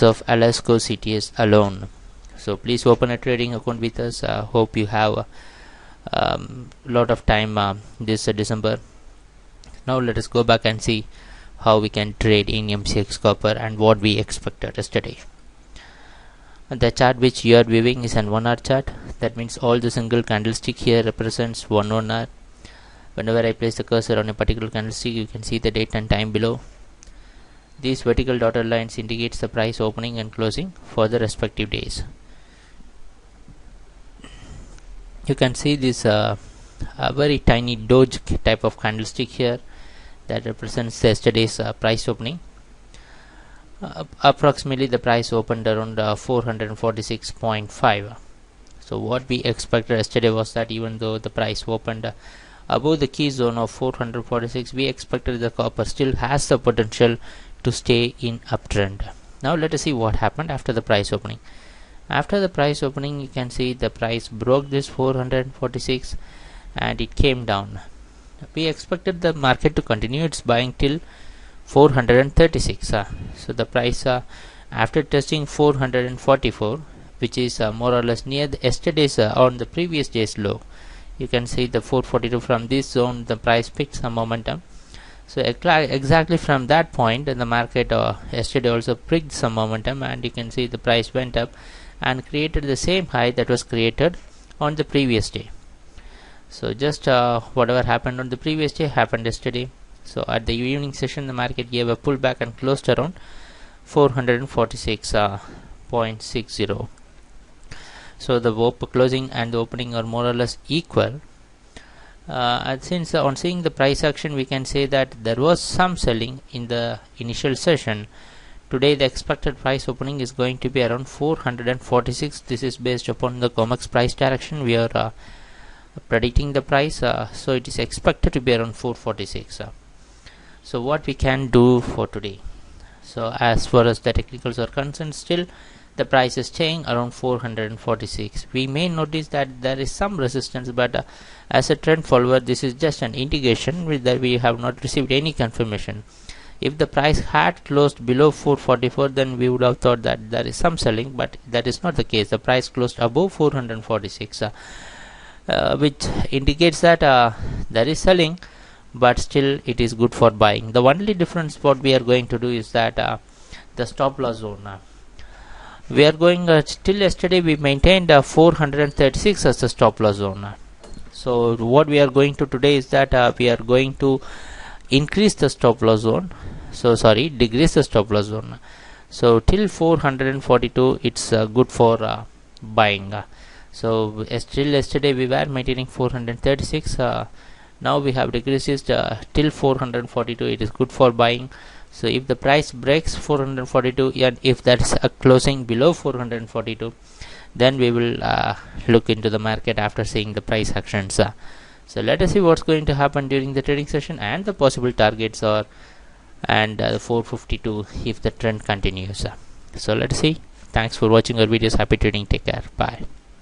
of Alasco CTS alone. So please open a trading account with us. Hope you have a lot of time this December. Now let us go back and see how we can trade in MCX Copper and what we expected yesterday. The chart which you are viewing is an 1 hour chart. That means all the single candlestick here represents 1 hour. Whenever I place the cursor on a particular candlestick, you can see the date and time below. These vertical dotted lines indicates the price opening and closing for the respective days. You can see this a very tiny doge type of candlestick here that represents yesterday's price opening. Approximately the price opened around 446.5. So what we expected yesterday was that even though the price opened above the key zone of 446, we expected the copper still has the potential to stay in uptrend. Now let us see what happened after the price opening. After the price opening, you can see the price broke this 446 and it came down. We expected the market to continue its buying till 436. So the price after testing 444, which is more or less near the yesterday's on the previous day's low, you can see the 442. From this zone the price picked some momentum. So exactly from that point the market yesterday also picked some momentum, and you can see the price went up and created the same high that was created on the previous day. So just whatever happened on the previous day happened yesterday. So at the evening session the market gave a pullback and closed around 446.60. so the closing and the opening are more or less equal. And since on seeing the price action, we can say that there was some selling in the initial session. Today the expected price opening is going to be around 446. This is based upon the COMEX price direction. We are predicting the price, so it is expected to be around 446. So what we can do for today? So as far as the technicals are concerned, still the price is staying around 446. We may notice that there is some resistance, but as a trend follower, this is just an indication that we have not received any confirmation. If the price had closed below 444, then we would have thought that there is some selling, but that is not the case. The price closed above 446, which indicates that there is selling, but still it is good for buying. The only difference what we are going to do is that the stop loss zone. We are going till yesterday we maintained 436 as the stop loss zone. So what we are going to today is that we are going to increase the stop loss zone. Decrease the stop loss zone. So till 442 it's good for buying. So still yesterday we were maintaining 436. Now we have decreased it till 442. It is good for buying. So if the price breaks 442 and if that's a closing below 442, then we will look into the market after seeing the price actions. So let us see what's going to happen during the trading session, and the possible targets are and 452 if the trend continues. So let us see. Thanks for watching our videos. Happy trading. Take care. Bye.